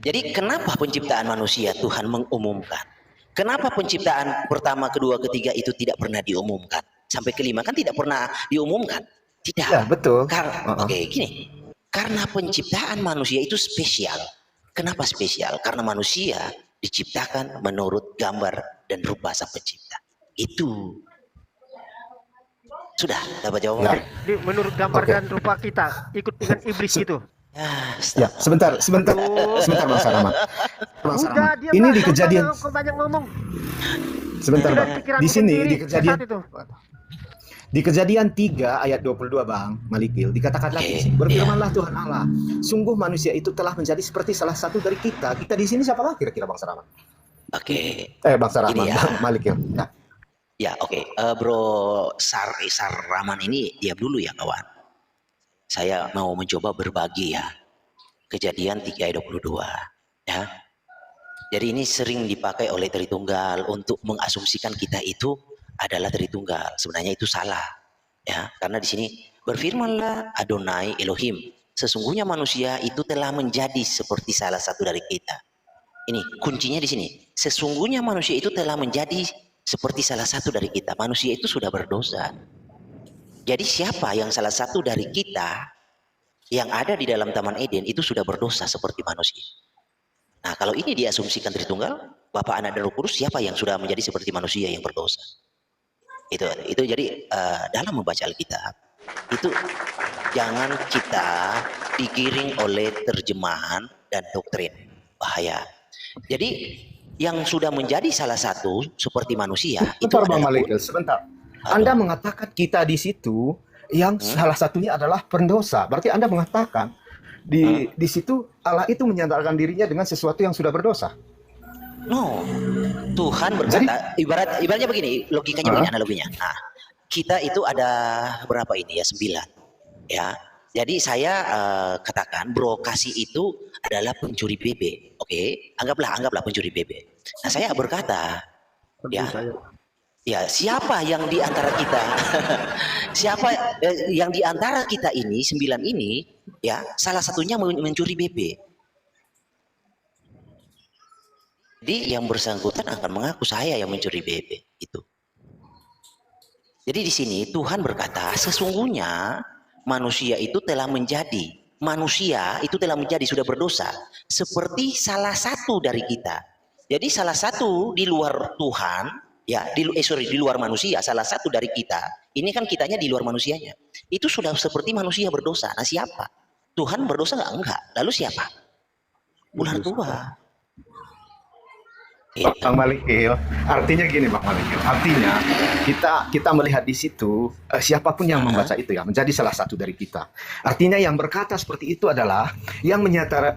Speaker 1: Jadi kenapa penciptaan manusia Tuhan mengumumkan? Kenapa penciptaan pertama, kedua, ketiga itu tidak pernah diumumkan? Sampai kelima kan tidak pernah diumumkan? Tidak.
Speaker 9: Ya, betul.
Speaker 1: Oke, gini. Karena penciptaan manusia itu spesial. Kenapa spesial? Karena manusia diciptakan menurut gambar dan rupa Sang Pencipta. Itu. Sudah dapat jawaban?
Speaker 11: Menurut gambar dan rupa kita, ikut dengan iblis gitu.
Speaker 9: Ya, sebentar, Bang Sarahman. Bang
Speaker 11: Udah,
Speaker 9: Sarahman.
Speaker 11: dia
Speaker 9: Ini
Speaker 11: Bang,
Speaker 9: di kejadian.
Speaker 11: kau banyak ngomong.
Speaker 9: Sebentar,
Speaker 11: Sudah
Speaker 9: Bang.
Speaker 11: pikiranmu
Speaker 9: Di sini
Speaker 11: sendiri,
Speaker 9: di kejadian
Speaker 11: sesat itu.
Speaker 9: di kejadian 3 ayat 22, Bang Malikil, dikatakan lagi, berfirmanlah Tuhan Allah, sungguh manusia itu telah menjadi seperti salah satu dari kita. Kita di sini siapa lagi kira-kira, Bang Sarahman?
Speaker 1: Oke.
Speaker 9: Bang Sarahman,
Speaker 1: Gini ya.
Speaker 9: Bang Malikil. Nah,
Speaker 1: Ya, oke. Bro Sarraman ini diam dulu ya, kawan. Saya mau mencoba berbagi ya. Kejadian 3 ayat 22. Ya. Jadi ini sering dipakai oleh Tritunggal untuk mengasumsikan kita itu adalah Tritunggal. Sebenarnya itu salah. Ya, karena di sini berfirmanlah Adonai Elohim. Sesungguhnya manusia itu telah menjadi seperti salah satu dari kita. Ini kuncinya di sini. Sesungguhnya manusia itu telah menjadi seperti salah satu dari kita. Manusia itu sudah berdosa. Jadi siapa yang salah satu dari kita yang ada di dalam Taman Eden itu sudah berdosa seperti manusia. Nah, kalau ini diasumsikan Tritunggal, Bapa, Anak, dan Roh Kudus, siapa yang sudah menjadi seperti manusia yang berdosa? Itu jadi dalam membaca Alkitab itu jangan kita digiring oleh terjemahan dan doktrin, bahaya. Jadi yang sudah menjadi salah satu seperti manusia itu
Speaker 9: sebentar, Bang
Speaker 1: adalah
Speaker 9: Malikil, sebentar. Anda mengatakan kita di situ yang salah satunya adalah pendosa. Berarti Anda mengatakan di situ Allah itu menyandarkan dirinya dengan sesuatu yang sudah berdosa.
Speaker 1: No, Tuhan berkata, ibaratnya begini, logikanya begini, analoginya. Nah, kita itu ada berapa ini ya, 9. Ya, jadi saya katakan Bro Kasih itu adalah pencuri bebek, oke? Anggaplah pencuri bebek. Nah, saya berkata, ya siapa yang di antara kita, siapa yang di antara kita ini 9 ini, ya salah satunya mencuri bebek. Jadi yang bersangkutan akan mengaku saya yang mencuri bebek itu. Jadi di sini Tuhan berkata, sesungguhnya manusia itu telah menjadi sudah berdosa seperti salah satu dari kita. Jadi salah satu di luar Tuhan, ya di luar manusia, salah satu dari kita. Ini kan kitanya di luar manusianya. Itu sudah seperti manusia berdosa. Nah, siapa? Tuhan berdosa enggak? Lalu siapa? Ular tua.
Speaker 9: Bang Malikil, artinya gini Bang Malikil, artinya kita melihat di situ siapapun yang membaca itu ya menjadi salah satu dari kita. Artinya yang berkata seperti itu adalah yang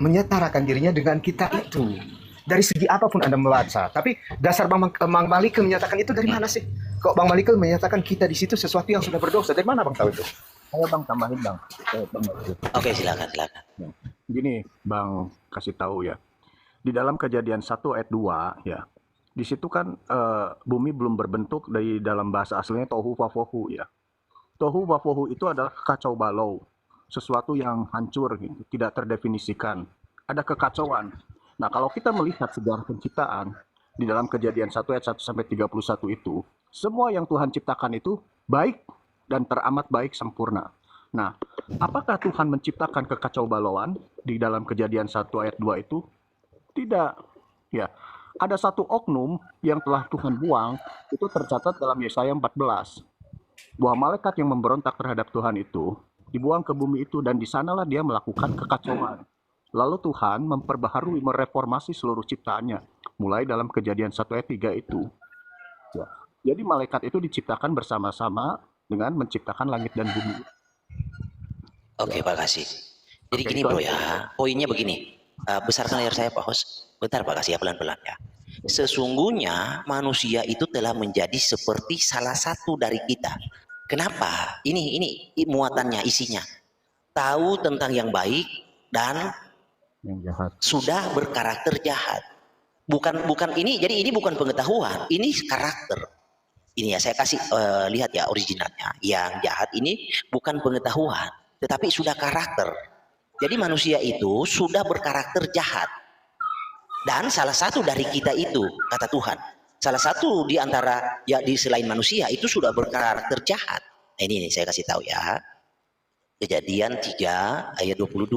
Speaker 9: menyetarakan dirinya dengan kita itu. Dari segi apapun Anda membaca. Tapi dasar Bang Malikil menyatakan itu dari mana sih? Kok Bang Malikil menyatakan kita di situ sesuatu yang sudah berdosa? Dari mana Bang tahu itu?
Speaker 12: Saya Bang tambahin Bang.
Speaker 1: Oke, silakan.
Speaker 12: Gini Bang kasih tahu ya. Di dalam Kejadian 1 ayat 2 ya. Di situ kan bumi belum berbentuk, dari dalam bahasa aslinya tohu wafohu ya. Tohu wafohu itu adalah kacau balau, sesuatu yang hancur gitu, tidak terdefinisikan. Ada kekacauan. Nah, kalau kita melihat sejarah penciptaan di dalam Kejadian 1 ayat 1 sampai 31 itu, semua yang Tuhan ciptakan itu baik dan teramat baik sempurna. Nah, apakah Tuhan menciptakan kekacau balauan di dalam Kejadian 1 ayat 2 itu? Tidak. Ya, ada satu oknum yang telah Tuhan buang, itu tercatat dalam Yesaya 14. Bahwa malaikat yang memberontak terhadap Tuhan itu dibuang ke bumi itu, dan di sanalah dia melakukan kekacauan. Lalu Tuhan memperbaharui, mereformasi seluruh ciptaannya, mulai dalam Kejadian 1 ayat 3 itu. Ya. Jadi malaikat itu diciptakan bersama-sama dengan menciptakan langit dan bumi.
Speaker 1: Oke, Pak Kasih. Jadi gini bro ya, poinnya begini. Besarkan layar saya Pak Hos. Bentar Pak Kasih ya, pelan-pelan ya. Sesungguhnya manusia itu telah menjadi seperti salah satu dari kita. Kenapa? Ini muatannya, isinya. Tahu tentang yang baik dan
Speaker 12: yang jahat.
Speaker 1: Sudah berkarakter jahat. Bukan ini, jadi ini bukan pengetahuan, ini karakter. Ini ya saya kasih lihat ya originalnya. Yang jahat ini bukan pengetahuan, tetapi sudah karakter. Jadi manusia itu sudah berkarakter jahat. Dan salah satu dari kita itu, kata Tuhan, salah satu di antara ya di selain manusia itu sudah berkarakter jahat. Nah, ini nih saya kasih tahu ya. Kejadian 3 ayat 22.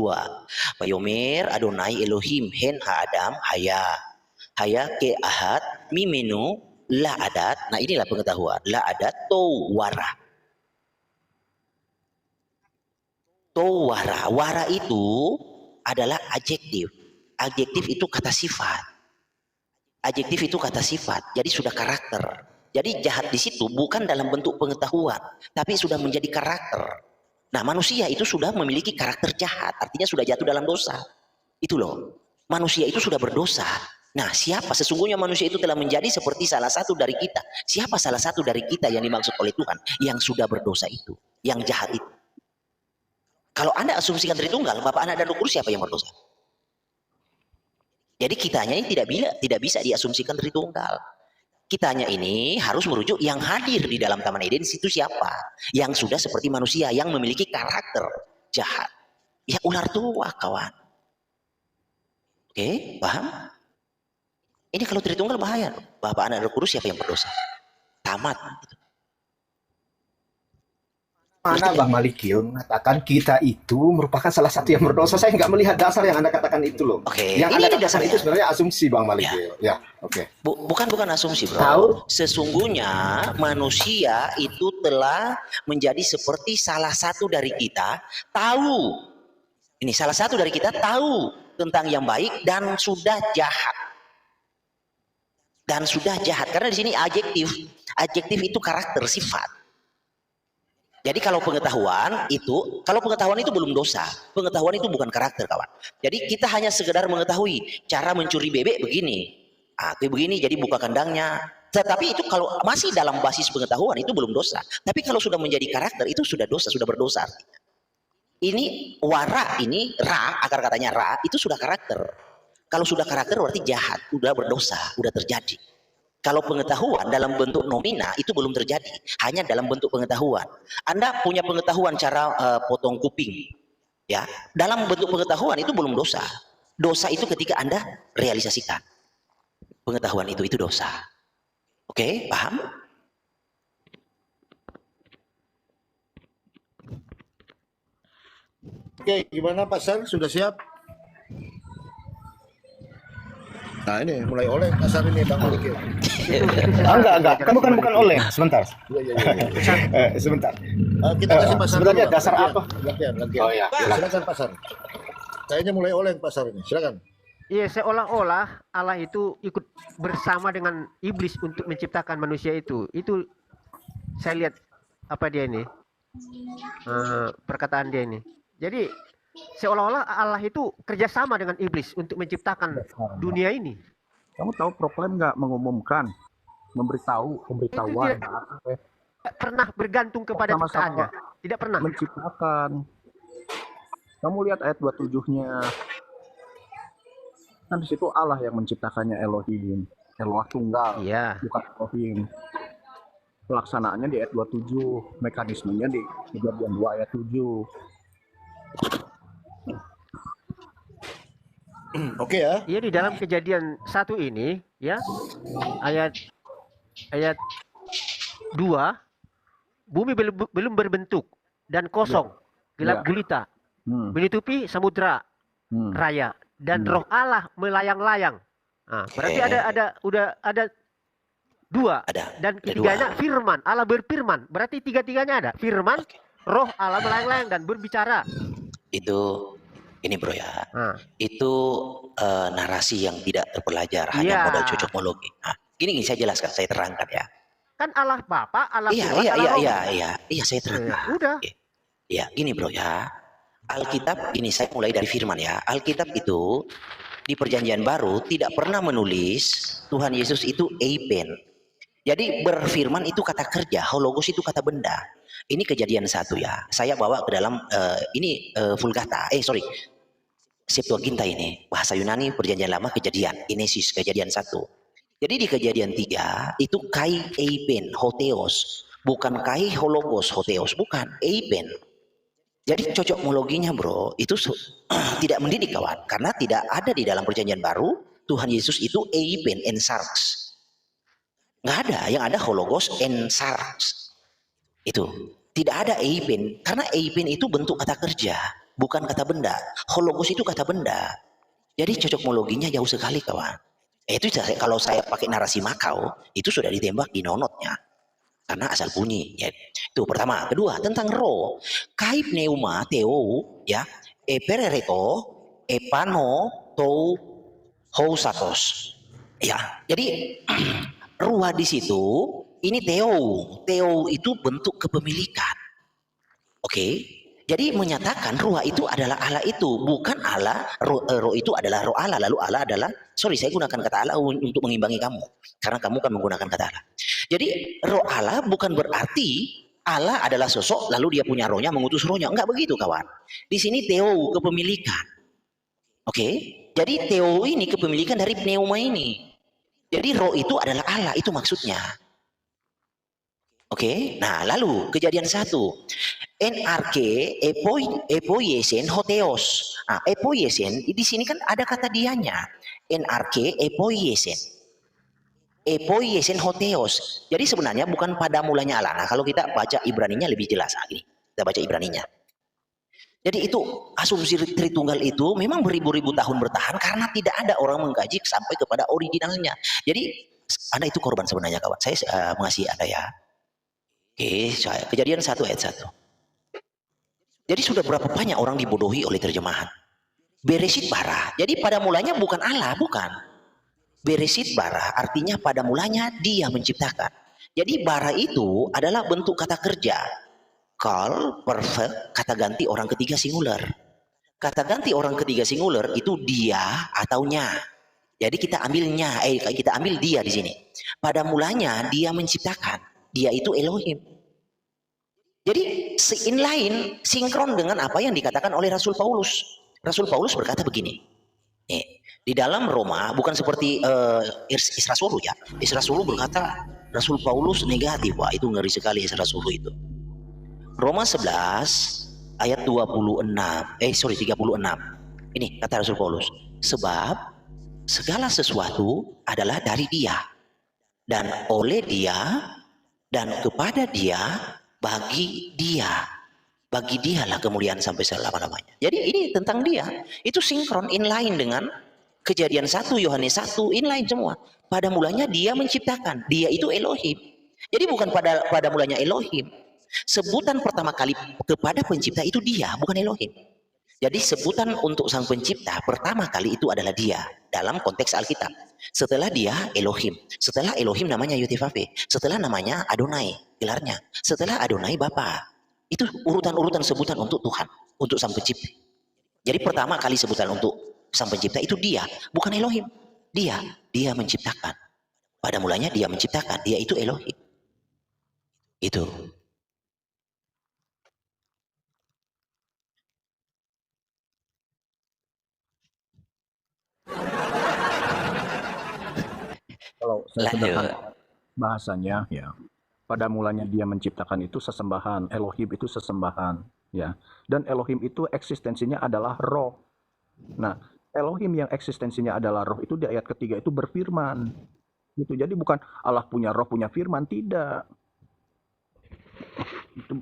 Speaker 1: Bayomer Adonai Elohim hen ha Adam haya ke ahad mimenu la adat. Nah, inilah pengetahuan. La adat towara. Towara. Wara itu adalah adjektif. Adjektif itu kata sifat. Adjektif itu kata sifat. Jadi sudah karakter. Jadi jahat di situ bukan dalam bentuk pengetahuan, tapi sudah menjadi karakter. Nah, manusia itu sudah memiliki karakter jahat, artinya sudah jatuh dalam dosa. Itu loh. Manusia itu sudah berdosa. Nah, siapa sesungguhnya manusia itu telah menjadi seperti salah satu dari kita? Siapa salah satu dari kita yang dimaksud oleh Tuhan yang sudah berdosa itu, yang jahat itu? Kalau Anda asumsikan Tritunggal, Bapa, Anak, dan Roh Kudus, siapa yang berdosa? Jadi kitanya ini tidak bisa diasumsikan Tritunggal. Kitanya ini harus merujuk yang hadir di dalam Taman Eden itu siapa? Yang sudah seperti manusia, yang memiliki karakter jahat. Ya ular tua, kawan. Oke, paham? Ini kalau Tritunggal bahaya. Bapa, Anak, dan Roh Kudus, siapa yang berdosa? Tamat. Gitu.
Speaker 9: Mana Bang Malikil mengatakan kita itu merupakan salah satu yang berdosa? Saya nggak melihat dasar yang Anda katakan itu loh.
Speaker 1: Oke,
Speaker 9: yang
Speaker 1: ini
Speaker 9: Anda katakan
Speaker 1: dasarnya.
Speaker 9: itu sebenarnya asumsi Bang Malikil. Ya, oke.
Speaker 1: Bukan asumsi bro.
Speaker 9: Tahu?
Speaker 1: Sesungguhnya manusia itu telah menjadi seperti salah satu dari kita. Tahu. Ini salah satu dari kita tahu tentang yang baik dan sudah jahat. Dan sudah jahat. Karena di sini adjektif. Adjektif itu karakter, sifat. Jadi kalau pengetahuan itu belum dosa. Pengetahuan itu bukan karakter, kawan. Jadi kita hanya sekedar mengetahui cara mencuri bebek begini. Kayak begini, jadi buka kandangnya. Tetapi itu kalau masih dalam basis pengetahuan itu belum dosa. Tapi kalau sudah menjadi karakter itu sudah dosa, sudah berdosa. Ini wara, ini ra, akar katanya ra, itu sudah karakter. Kalau sudah karakter berarti jahat, sudah berdosa, sudah terjadi. Kalau pengetahuan dalam bentuk nomina itu belum terjadi, hanya dalam bentuk pengetahuan. Anda punya pengetahuan cara potong kuping, ya. Dalam bentuk pengetahuan itu belum dosa. Dosa itu ketika Anda realisasikan. Pengetahuan itu dosa. Oke, paham?
Speaker 3: Oke, gimana Pak Sar? Sudah siap? Nah ini mulai oleh pasar ini Bang Malikil.
Speaker 9: Enggak. Kan bukan oleh. Sebentar. Sebentar.
Speaker 3: Kita kasih pasar.
Speaker 9: Sebenarnya dasar apa?
Speaker 3: Gantian.
Speaker 9: Oh ya.
Speaker 3: Silakan pasar. Kayaknya mulai oleh pasar ini. Silakan.
Speaker 11: Iya, seolah-olah Allah itu ikut bersama dengan iblis untuk menciptakan manusia itu. Itu saya lihat apa dia ini, perkataan dia ini. Jadi seolah-olah Allah itu kerjasama dengan iblis untuk menciptakan dunia ini.
Speaker 12: Kamu tahu problem nggak mengumumkan, memberitahu, pemberitahuan,
Speaker 11: Tidak pernah bergantung kepada ciptaannya. Tidak pernah.
Speaker 12: menciptakan. Kamu lihat ayat 27-nya. Kan di situ Allah yang menciptakannya, Elohim. Eloah tunggal,
Speaker 11: Iya.
Speaker 12: bukan Elohim. Pelaksanaannya di ayat 27, mekanismenya di Kejadian 2 ayat 7.
Speaker 3: Oke ya.
Speaker 11: Iya, di dalam Kejadian 1 ini ya, ayat 2, bumi belum berbentuk dan kosong, gelap
Speaker 12: Ya.
Speaker 11: gulita, menutupi samudra raya, dan roh Allah melayang-layang. Nah, berarti udah ada 2, dan ketiganya firman. Allah berfirman, berarti tiga-tiganya ada. Firman, roh Allah melayang-layang dan berbicara.
Speaker 1: Itu ini bro ya. Itu narasi yang tidak terpelajar, hanya modal cocokmologi. Nah, gini saya jelaskan, saya terangkan ya.
Speaker 11: Kan Allah Bapa, Allah
Speaker 1: Iya,
Speaker 11: Firman, Allah Roh.
Speaker 1: iya, saya terangkan.
Speaker 11: Udah.
Speaker 1: Ya, gini bro ya. Alkitab ini saya mulai dari firman ya. Alkitab itu di Perjanjian Baru tidak pernah menulis Tuhan Yesus itu eipen. Jadi berfirman itu kata kerja, hologos itu kata benda. Ini Kejadian 1 ya. Saya bawa ke dalam ini Vulgata. Septuaginta ini. Bahasa Yunani Perjanjian Lama Kejadian. Genesis Kejadian 1. Jadi di Kejadian 3 itu kai eipen, hotheos. Bukan kai hologos, hotheos. Bukan, eipen. Jadi cocokmologinya bro, itu tidak mendidik kawan. Karena tidak ada di dalam Perjanjian Baru, Tuhan Yesus itu eipen, en sarx. Nggak ada, yang ada hologos, en sarx. Itu, tidak ada eipen. Karena eipen itu bentuk kata kerja, bukan kata benda. Hologos itu kata benda. Jadi cocokmologinya jauh sekali kawan. Itu kalau saya pakai narasi Makau, itu sudah ditembak di nonotnya. Karena asal bunyi ya. Itu pertama. Kedua, tentang roh. Kai pneuma teo ya, eperereto epano tou housatos. Ya. Jadi ruah di situ ini teo. Teo itu bentuk kepemilikan. Oke. Jadi menyatakan ruah itu adalah Allah itu, bukan Allah. Roh itu adalah roh Allah, lalu Allah adalah, saya gunakan kata Allah untuk mengimbangi kamu, karena kamu kan menggunakan kata Allah. Jadi roh Allah bukan berarti Allah adalah sosok, lalu dia punya rohnya, mengutus rohnya. Enggak begitu kawan. Di sini teo, kepemilikan. Oke. Jadi teo ini kepemilikan dari pneuma ini. Jadi roh itu adalah Allah, itu maksudnya. Oke. Nah lalu Kejadian 1. NRK epoiesen hotheos. Nah, epoiesen di sini kan ada kata dianya. NRK epoiesen. Epoiesen hotheos. Jadi sebenarnya bukan pada mulanya Allah. Nah, kalau kita baca Ibraninya lebih jelas lagi. Kita baca Ibraninya. Jadi itu asumsi Tritunggal itu memang beribu-ribu tahun bertahan karena tidak ada orang mengkaji sampai kepada originalnya. Jadi Anda itu korban sebenarnya kawan. Saya mengasihi Anda ya. Oke, Kejadian 1 ayat 1. Jadi sudah berapa banyak orang dibodohi oleh terjemahan. Beresit bara. Jadi pada mulanya bukan Allah, bukan. Beresit bara artinya pada mulanya dia menciptakan. Jadi bara itu adalah bentuk kata kerja. Call, perfect, kata ganti orang ketiga singular. Kata ganti orang ketiga singular itu dia atau nya. Jadi kita ambilnya, kita ambil dia di sini. Pada mulanya dia menciptakan. Dia itu Elohim. Jadi inline, sinkron dengan apa yang dikatakan oleh Rasul Paulus. Rasul Paulus berkata begini. Di dalam Roma, bukan seperti Israsulu ya. Israsulu berkata Rasul Paulus negatif. Wah itu ngeri sekali Israsulu itu. Roma 11 ayat 36. Ini kata Rasul Paulus. Sebab segala sesuatu adalah dari dia. Dan oleh dia. Dan kepada dia. Bagi dialah kemuliaan sampai selama-lamanya. Jadi ini tentang dia. Itu sinkron, inline dengan Kejadian 1, Yohanes 1, inline semua. Pada mulanya dia menciptakan. Dia itu Elohim. Jadi bukan pada mulanya Elohim. Sebutan pertama kali kepada pencipta itu dia, bukan Elohim. Jadi sebutan untuk sang pencipta pertama kali itu adalah dia dalam konteks Alkitab. Setelah dia Elohim, setelah Elohim namanya Yotefafe, setelah namanya Adonai, gelarnya. Setelah Adonai Bapa. Itu urutan-urutan sebutan untuk Tuhan, untuk sang pencipta. Jadi pertama kali sebutan untuk sang pencipta itu dia, bukan Elohim. Dia menciptakan. Pada mulanya dia menciptakan, dia itu Elohim. Itu.
Speaker 12: Kalau saya sederhana bahasanya ya, pada mulanya dia menciptakan itu sesembahan, Elohim itu sesembahan, ya. Dan Elohim itu eksistensinya adalah roh. Nah, Elohim yang eksistensinya adalah roh itu di ayat ketiga itu berfirman. Gitu. Jadi bukan Allah punya roh, punya firman, tidak.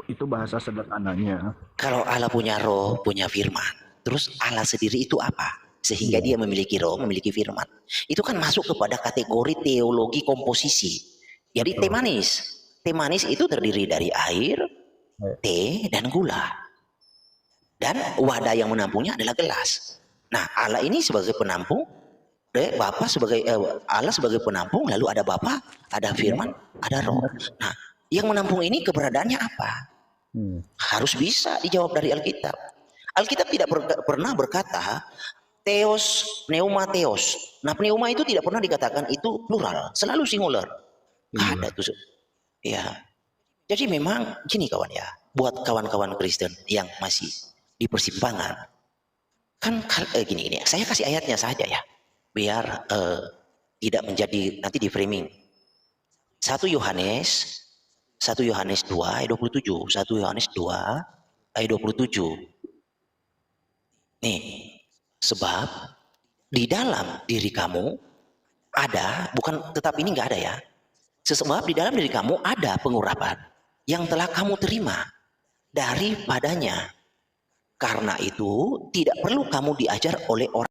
Speaker 12: Itu bahasa sederhananya.
Speaker 1: Kalau Allah punya roh, punya firman, terus Allah sendiri itu apa? Sehingga dia memiliki roh, memiliki firman. Itu kan masuk kepada kategori teologi komposisi. Jadi teh manis. Teh manis itu terdiri dari air, teh, dan gula. Dan wadah yang menampungnya adalah gelas. Nah, Allah ini sebagai penampung, Bapa sebagai Allah sebagai penampung, lalu ada Bapa, ada firman, ada roh. Nah, yang menampung ini keberadaannya apa? Harus bisa dijawab dari Alkitab. Alkitab tidak pernah berkata Theos, pneuma theos. Nah, pneuma itu tidak pernah dikatakan itu plural, selalu singular. Ada tuh. Ya. Jadi memang gini kawan ya, buat kawan-kawan Kristen yang masih di persimpangan, kan gini, saya kasih ayatnya saja ya, biar tidak menjadi nanti di framing. 1 Yohanes 2 ayat 27, 1 Yohanes 2 ayat 27. Nih, sebab di dalam diri kamu ada, bukan tetap ini enggak ada ya. Sebab di dalam diri kamu ada pengurapan yang telah kamu terima daripadanya. Karena itu tidak perlu kamu diajar oleh orang